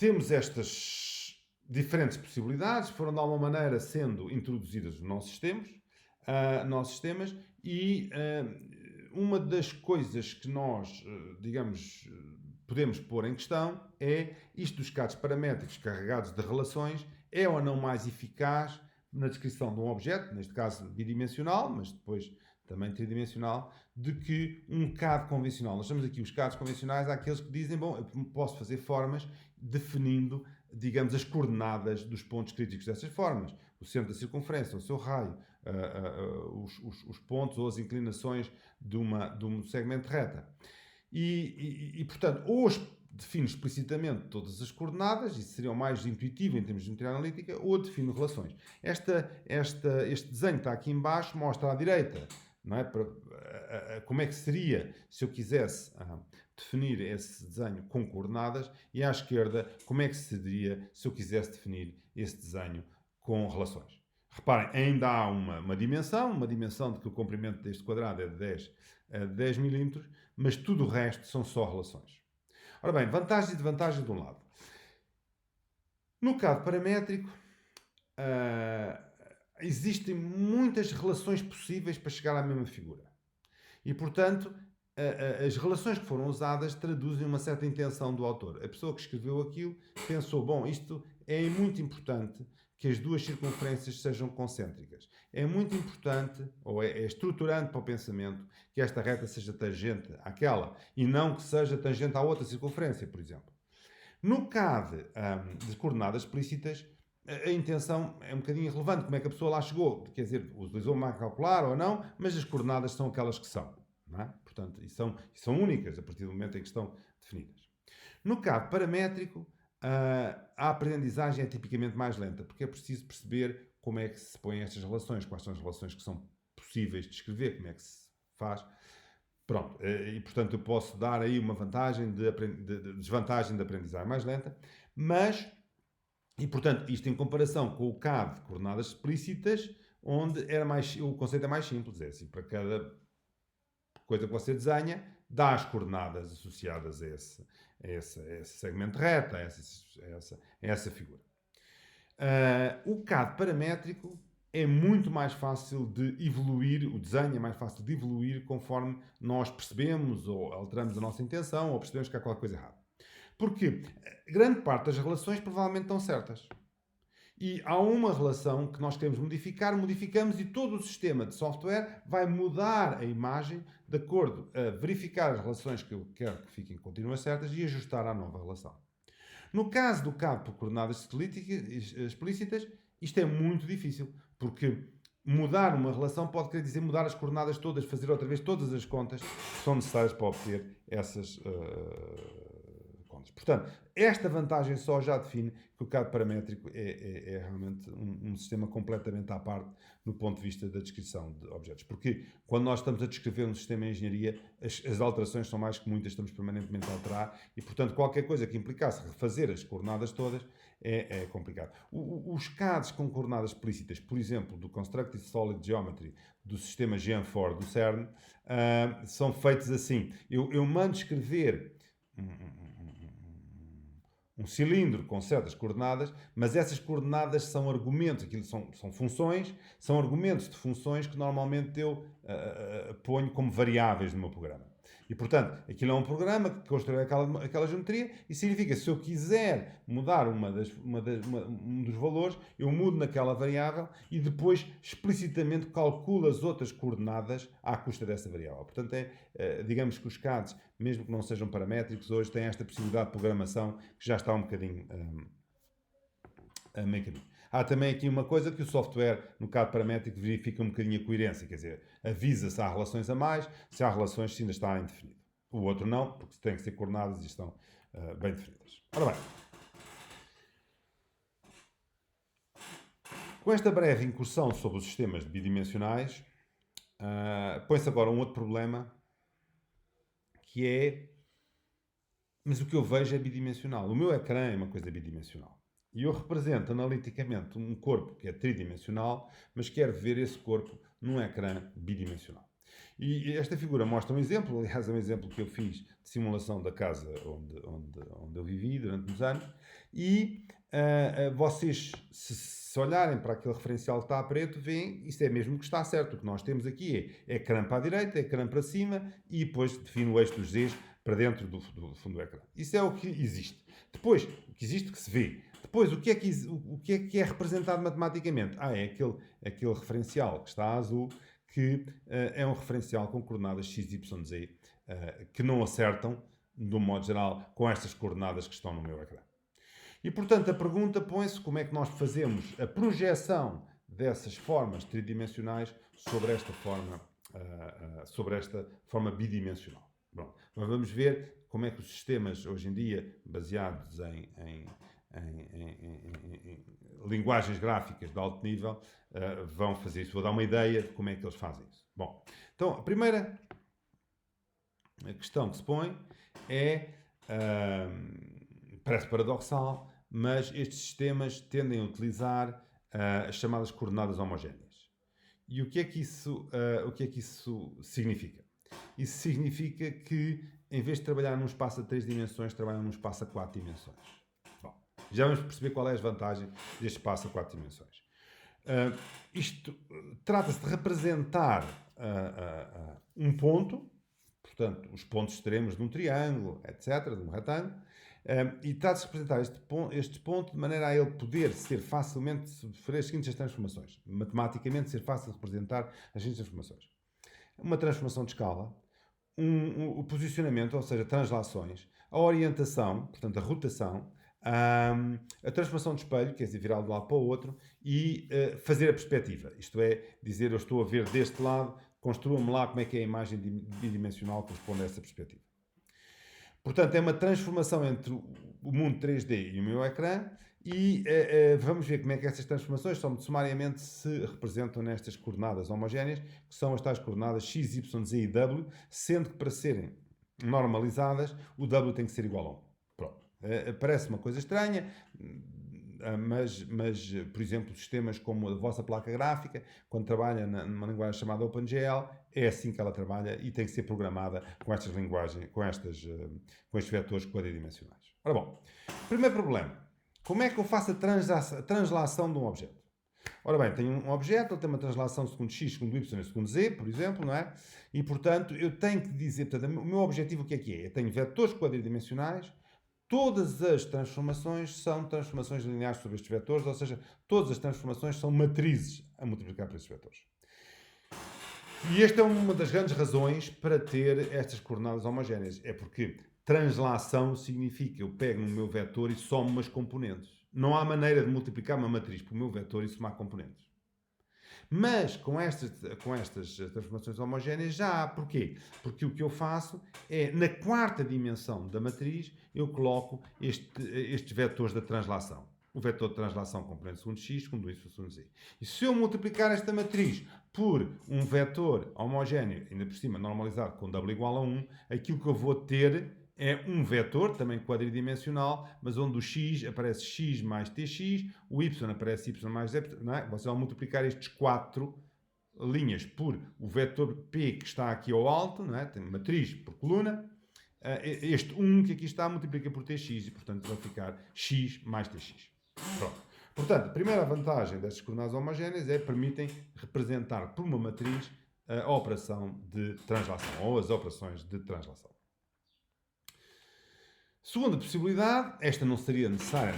temos estas diferentes possibilidades, foram de alguma maneira sendo introduzidas nos nossos sistemas e uma das coisas que nós, digamos, podemos pôr em questão é isto dos casos paramétricos carregados de relações é ou não mais eficaz na descrição de um objeto, neste caso bidimensional, mas depois também tridimensional, de que um CAD convencional. Nós temos aqui os CADs convencionais, há aqueles que dizem, bom, eu posso fazer formas definindo, digamos, as coordenadas dos pontos críticos dessas formas. O centro da circunferência, o seu raio, os pontos ou as inclinações de um segmento de reta. Portanto, ou defino explicitamente todas as coordenadas, isso seria o mais intuitivo em termos de geometria analítica, ou defino relações. Este desenho que está aqui em baixo mostra à direita, não é? Como é que seria se eu quisesse definir esse desenho com coordenadas, e à esquerda como é que seria se eu quisesse definir esse desenho com relações. Reparem, ainda há uma dimensão de que o comprimento deste quadrado é de 10 milímetros, mas tudo o resto são só relações. Ora bem, vantagens e desvantagens de um lado. No CAD paramétrico, existem muitas relações possíveis para chegar à mesma figura. E, portanto, as relações que foram usadas traduzem uma certa intenção do autor. A pessoa que escreveu aquilo pensou, bom, isto é muito importante que as duas circunferências sejam concêntricas. É muito importante, ou é estruturante para o pensamento, que esta reta seja tangente àquela, e não que seja tangente à outra circunferência, por exemplo. No CAD de coordenadas explícitas, a intenção é um bocadinho irrelevante, como é que a pessoa lá chegou. Quer dizer, utilizou uma máquina calcular ou não, mas as coordenadas são aquelas que são. Não é? Portanto, e são únicas a partir do momento em que estão definidas. No CAD paramétrico, a aprendizagem é tipicamente mais lenta, porque é preciso perceber como é que se põem estas relações, quais são as relações que são possíveis de escrever, como é que se faz. Pronto, e portanto eu posso dar aí uma vantagem de desvantagem de aprendizagem mais lenta, mas, e portanto, isto em comparação com o CAD de coordenadas explícitas, onde o conceito é mais simples, é assim, para cada coisa que você desenha, dá as coordenadas associadas a esse segmento de reta, a essa figura. O CAD paramétrico é muito mais fácil de evoluir, o desenho é mais fácil de evoluir conforme nós percebemos ou alteramos a nossa intenção ou percebemos que há qualquer coisa errada. Porque grande parte das relações provavelmente estão certas. E há uma relação que nós queremos modificar, modificamos e todo o sistema de software vai mudar a imagem de acordo a verificar as relações que eu quero que continuem certas e ajustar à nova relação. No caso do CAD por coordenadas explícitas, isto é muito difícil, porque mudar uma relação pode querer dizer mudar as coordenadas todas, fazer outra vez todas as contas que são necessárias para obter essas contas. Portanto, esta vantagem só já define que o CAD paramétrico é realmente um sistema completamente à parte no ponto de vista da descrição de objetos. Porque quando nós estamos a descrever um sistema de engenharia, as alterações são mais que muitas, estamos permanentemente a alterar e, portanto, qualquer coisa que implicasse refazer as coordenadas todas é complicado. Os CADs com coordenadas explícitas, por exemplo, do Constructed Solid Geometry, do sistema GEM4 do CERN, são feitos assim. Eu mando escrever um cilindro com certas coordenadas, mas essas coordenadas são argumentos, aquilo são funções, são argumentos de funções que normalmente eu ponho como variáveis no meu programa. E, portanto, aquilo é um programa que constrói aquela geometria e significa que se eu quiser mudar um dos valores, eu mudo naquela variável e depois explicitamente calculo as outras coordenadas à custa dessa variável. Portanto, digamos que os CADs, mesmo que não sejam paramétricos, hoje têm esta possibilidade de programação que já está um bocadinho a meio caminho. Há também aqui uma coisa que o software, no CAD paramétrico, verifica um bocadinho a coerência, quer dizer, avisa se há relações a mais, se há relações se ainda está indefinido. O outro não, porque têm que ser coordenadas e estão bem definidas. Ora bem, com esta breve incursão sobre os sistemas bidimensionais, põe-se agora um outro problema, que é, mas o que eu vejo é bidimensional. O meu ecrã é uma coisa bidimensional. E eu represento analiticamente um corpo que é tridimensional, mas quero ver esse corpo num ecrã bidimensional. E esta figura mostra um exemplo, aliás é um exemplo que eu fiz de simulação da casa onde eu vivi durante uns anos, E vocês, se olharem para aquele referencial que está a preto, veem, isso é mesmo que está certo. O que nós temos aqui é ecrã para a direita, ecrã para cima e depois define o eixo dos Zs para dentro do fundo do ecrã. Isso é o que existe. Depois, o que existe que se vê. Depois, o que é representado matematicamente? É aquele referencial que está azul, que é um referencial com coordenadas x, y, z, que não acertam, de um modo geral, com estas coordenadas que estão no meu ecrã. E, portanto, a pergunta põe-se como é que nós fazemos a projeção dessas formas tridimensionais sobre esta forma bidimensional. Bom, mas vamos ver como é que os sistemas, hoje em dia, baseados em linguagens gráficas de alto nível, vão fazer isso. Vou dar uma ideia de como é que eles fazem isso. Bom, então, a primeira questão que se põe é, parece paradoxal, mas estes sistemas tendem a utilizar as chamadas coordenadas homogéneas. E o que é que isso significa? Isso significa que, em vez de trabalhar num espaço a 3 dimensões, trabalham num espaço a 4 dimensões. Bom, já vamos perceber qual é a vantagem deste espaço a 4 dimensões. Isto trata-se de representar um ponto, portanto, os pontos extremos de um triângulo, etc., de um retângulo, e trata-se de representar este ponto de maneira a ele poder ser facilmente sofrer as seguintes transformações. Matematicamente, ser fácil de representar as seguintes transformações. Uma transformação de escala, o posicionamento, ou seja, translações, a orientação, portanto, a rotação, a transformação de espelho, que é virar de um lado para o outro, e fazer a perspectiva. Isto é, dizer, eu estou a ver deste lado, construa-me lá como é que é a imagem bidimensional que corresponde a essa perspectiva. Portanto, é uma transformação entre o mundo 3D e o meu ecrã, e vamos ver como é que essas transformações sumariamente se representam nestas coordenadas homogéneas, que são as tais coordenadas x, y, z e w, sendo que para serem normalizadas, o w tem que ser igual a 1. Pronto. Parece uma coisa estranha, mas, por exemplo, sistemas como a vossa placa gráfica, quando trabalha numa linguagem chamada OpenGL, é assim que ela trabalha e tem que ser programada com estas linguagens, com estes vetores quadridimensionais. Ora bom, primeiro problema. Como é que eu faço a translação de um objeto? Ora bem, tenho um objeto, ele tem uma translação segundo x, segundo y, segundo z, por exemplo, não é? E, portanto, eu tenho que dizer, portanto, o meu objetivo o que é? Eu tenho vetores quadridimensionais, todas as transformações são transformações lineares sobre estes vetores, ou seja, todas as transformações são matrizes a multiplicar por estes vetores. E esta é uma das grandes razões para ter estas coordenadas homogéneas. É porque translação significa eu pego no meu vetor e somo umas componentes. Não há maneira de multiplicar uma matriz por meu vetor e somar componentes. Mas com estas transformações homogéneas já há. Porquê? Porque o que eu faço é, na quarta dimensão da matriz, eu coloco estes vetores da translação. O vetor de translação componente segundo x, segundo y, segundo z. E se eu multiplicar esta matriz por um vetor homogéneo, ainda por cima normalizado com w igual a 1, aquilo que eu vou ter é um vetor, também quadridimensional, mas onde o x aparece x mais tx, o y aparece y mais z, não é? Vocês vão multiplicar estes 4 linhas por o vetor P que está aqui ao alto, não é? Tem matriz por coluna, este 1 que aqui está multiplica por tx e, portanto, vai ficar x mais tx. Pronto. Portanto, a primeira vantagem destas coordenadas homogéneas é que permitem representar por uma matriz a operação de translação, ou as operações de translação. Segunda possibilidade, esta não seria necessária,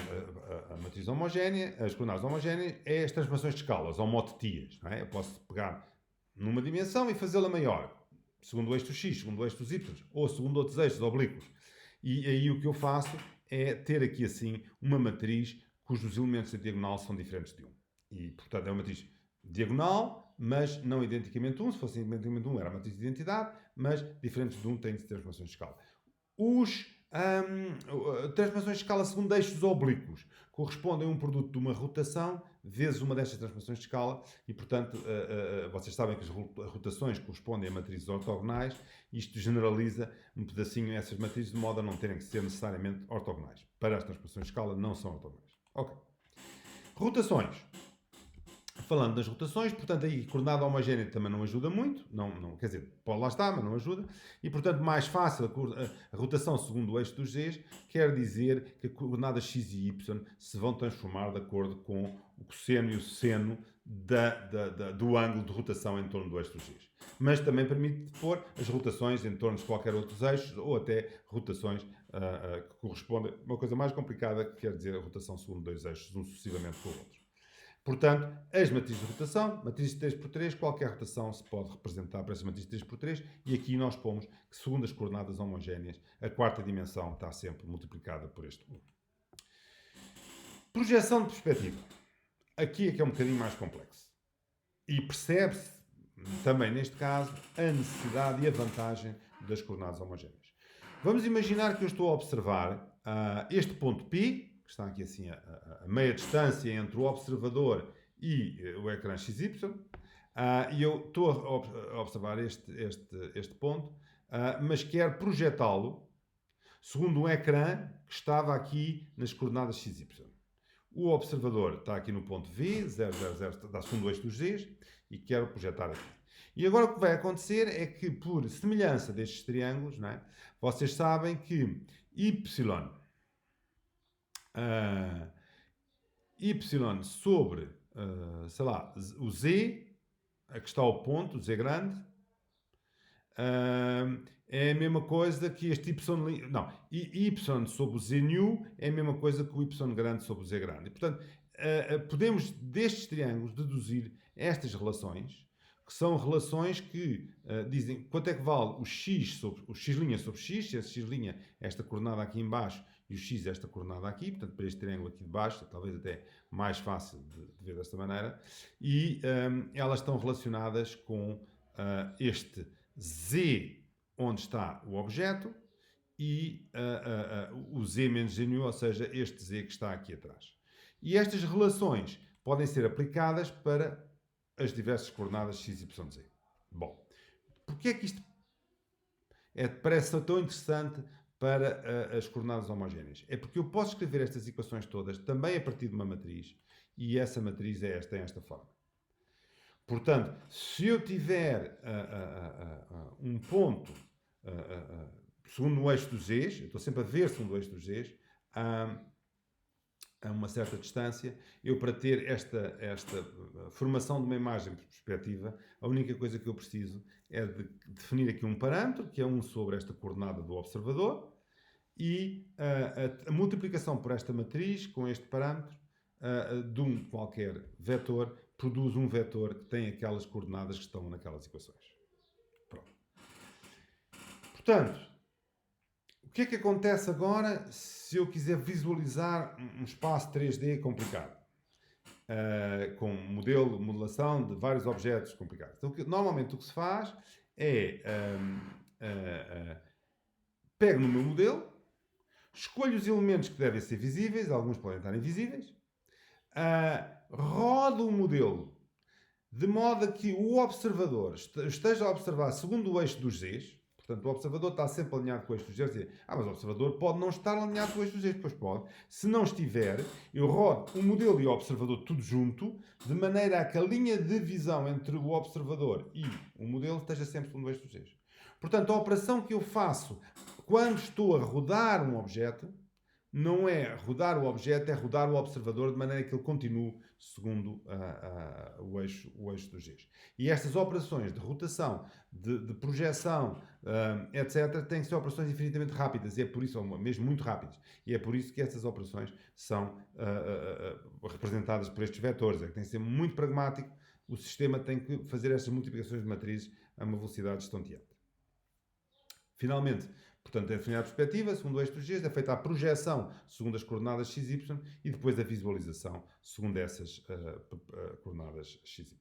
a matriz homogénea, as coordenadas homogéneas, é as transformações de escalas, ou mote-tias. Não é? Eu posso pegar numa dimensão e fazê-la maior, segundo o eixo x, segundo o eixo dos y, ou segundo outros eixos oblíquos. E aí o que eu faço é ter aqui assim uma matriz cujos elementos da diagonal são diferentes de 1. E, portanto, é uma matriz diagonal, mas não identicamente 1. Se fosse identicamente 1, era uma matriz de identidade, mas diferentes de 1 têm transformações de escala. Transformações de escala segundo eixos oblíquos correspondem a um produto de uma rotação vezes uma destas transformações de escala e, portanto, vocês sabem que as rotações correspondem a matrizes ortogonais e isto generaliza um pedacinho essas matrizes de modo a não terem que ser necessariamente ortogonais. Para as transformações de escala não são ortogonais. Ok. Rotações. Falando das rotações, portanto, aí coordenada homogénea também não ajuda muito, não, quer dizer, pode lá estar, mas não ajuda, e portanto, mais fácil a rotação segundo o eixo dos Zs quer dizer que as coordenadas x e y se vão transformar de acordo com o cosseno e o seno do ângulo de rotação em torno do eixo dos Zs. Mas também permite pôr as rotações em torno de qualquer outros eixos ou até rotações que correspondem a uma coisa mais complicada, que quer dizer a rotação segundo dois eixos, um sucessivamente com o outro. Portanto, as matrizes de rotação, matrizes de 3x3, qualquer rotação se pode representar por essa matriz de 3x3, e aqui nós pomos que, segundo as coordenadas homogéneas, a quarta dimensão está sempre multiplicada por este 1. Projeção de perspectiva. Aqui é que é um bocadinho mais complexo. E percebe-se, também neste caso, a necessidade e a vantagem das coordenadas homogéneas. Vamos imaginar que eu estou a observar este ponto P, que está aqui assim a meia distância entre o observador e o ecrã XY, e eu estou a observar este ponto, mas quero projetá-lo segundo um ecrã que estava aqui nas coordenadas XY. O observador está aqui no ponto V, 0, 0, 0, dá segundo o eixo dos Zs, e quero projetar aqui. E agora o que vai acontecer é que, por semelhança destes triângulos, não é? Vocês sabem que y sobre, sei lá, o Z, aqui está o ponto, o Z grande, é a mesma coisa que este y, não, y sobre o Z new é a mesma coisa que o y grande sobre o Z grande. E, portanto, podemos destes triângulos deduzir estas relações, que são relações que dizem quanto é que vale o x sobre o x' sobre x, se esse x' é esta coordenada aqui em baixo e o x é esta coordenada aqui, portanto para este triângulo aqui de baixo, talvez até mais fácil de ver desta maneira, e elas estão relacionadas com este z onde está o objeto e o z menos z nu, ou seja, este z que está aqui atrás. E estas relações podem ser aplicadas para as diversas coordenadas x, y, z. Bom, porquê é que isto parece tão interessante para as coordenadas homogéneas? É porque eu posso escrever estas equações todas também a partir de uma matriz, e essa matriz é esta forma. Portanto, se eu tiver um ponto segundo o eixo dos Zs, eu estou sempre a ver segundo o eixo dos Zs, a uma certa distância, eu para ter esta formação de uma imagem de perspectiva, a única coisa que eu preciso é de definir aqui um parâmetro, que é 1 sobre esta coordenada do observador, e a multiplicação por esta matriz, com este parâmetro, de um qualquer vetor, produz um vetor que tem aquelas coordenadas que estão naquelas equações. Pronto. Portanto, o que é que acontece agora se eu quiser visualizar um espaço 3D complicado? Com modelação de vários objetos complicados. Então, normalmente o que se faz é pego no meu modelo, escolho os elementos que devem ser visíveis, alguns podem estar invisíveis, rodo o modelo de modo a que o observador esteja a observar segundo o eixo dos Zs. Portanto, o observador está sempre alinhado com o eixo dos Zs. Mas o observador pode não estar alinhado com o eixo dos Zs. Pois pode. Se não estiver, eu rodo o modelo e o observador tudo junto, de maneira a que a linha de visão entre o observador e o modelo esteja sempre segundo o eixo dos Zs. Portanto, a operação que eu faço quando estou a rodar um objeto não é rodar o objeto, é rodar o observador de maneira que ele continue segundo o eixo dos Zs. E estas operações de rotação, de projeção, etc., têm que ser operações infinitamente rápidas, e é por isso, mesmo muito rápidas, e é por isso que estas operações são representadas por estes vetores, é que tem que ser muito pragmático, o sistema tem que fazer estas multiplicações de matrizes a uma velocidade estonteante. Finalmente, portanto, é definida a perspectiva, segundo o eixo dos Gs, é feita a projeção segundo as coordenadas x, y e depois a visualização segundo essas coordenadas x, y.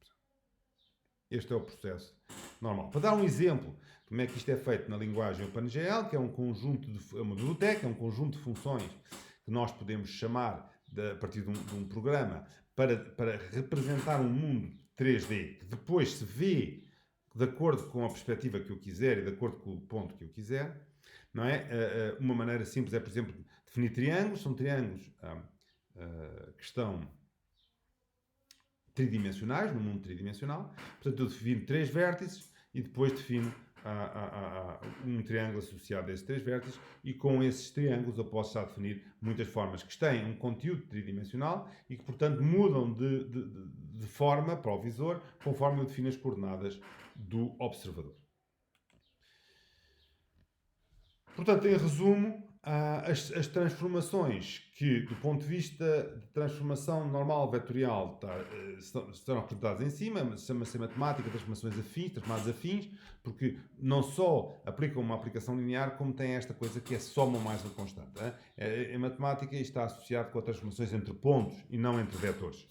Este é o processo normal. Para dar um exemplo de como é que isto é feito na linguagem OpenGL, que é uma biblioteca, é um conjunto de funções que nós podemos chamar a partir de um programa para representar um mundo 3D que depois se vê de acordo com a perspectiva que eu quiser e de acordo com o ponto que eu quiser. Não é? Uma maneira simples é, por exemplo, definir triângulos. São triângulos que estão tridimensionais, no mundo tridimensional. Portanto, eu defino 3 vértices e depois defino um triângulo associado a esses 3 vértices, e com esses triângulos eu posso já definir muitas formas que têm um conteúdo tridimensional e que, portanto, mudam de forma para o visor conforme eu defino as coordenadas do observador. Portanto, em resumo, as transformações que, do ponto de vista de transformação normal vetorial, estão representadas em cima, chama-se matemática, transformações afins, transformadas afins, porque não só aplicam uma aplicação linear, como tem esta coisa que é soma mais uma constante. Em matemática isto está associado com as transformações entre pontos e não entre vetores.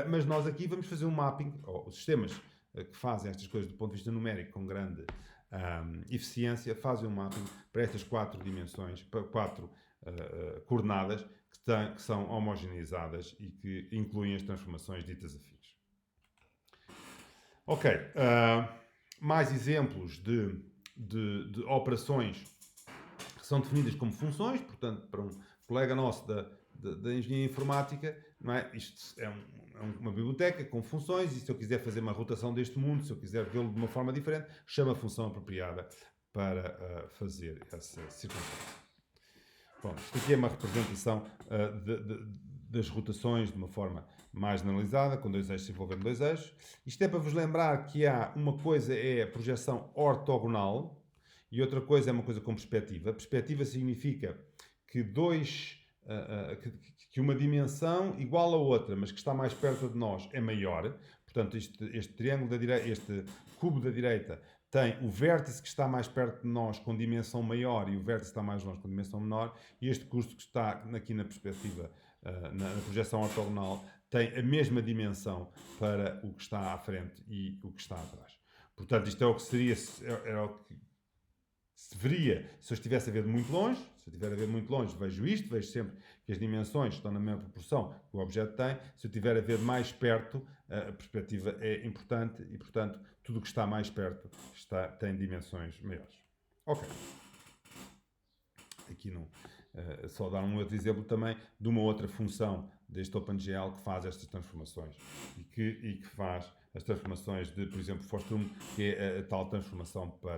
Mas nós aqui vamos fazer um mapping, ou os sistemas que fazem estas coisas do ponto de vista numérico com grande eficiência, fazem um mapping para estas 4 dimensões, para 4 coordenadas que são homogeneizadas e que incluem as transformações ditas afins. Ok, mais exemplos de operações que são definidas como funções. Portanto, para um colega nosso da engenharia informática, não é? Isto é uma biblioteca com funções, e se eu quiser fazer uma rotação deste mundo, se eu quiser vê-lo de uma forma diferente, chama a função apropriada para fazer essa circunstância. Bom, isto aqui é uma representação das rotações de uma forma mais analisada, com 2 eixos envolvendo 2 eixos. Isto é para vos lembrar que há uma coisa é a projeção ortogonal e outra coisa é uma coisa com perspectiva. Perspectiva significa que que uma dimensão igual a outra, mas que está mais perto de nós, é maior. Portanto, este triângulo da direita, este cubo da direita, tem o vértice que está mais perto de nós com dimensão maior e o vértice que está mais longe com dimensão menor, e este curso que está aqui na perspectiva, na projeção ortogonal, tem a mesma dimensão para o que está à frente e o que está atrás. Portanto, isto é o que seria, era o que se veria se eu estivesse a ver de muito longe. Se eu estiver a ver muito longe, vejo isto, vejo sempre que as dimensões estão na mesma proporção que o objeto tem. Se eu estiver a ver mais perto, a perspectiva é importante e, portanto, tudo o que está mais perto tem dimensões maiores. Ok. Aqui só dar um outro exemplo também de uma outra função deste OpenGL que faz estas transformações e que faz as transformações de, por exemplo, Forstrom, que é a tal transformação para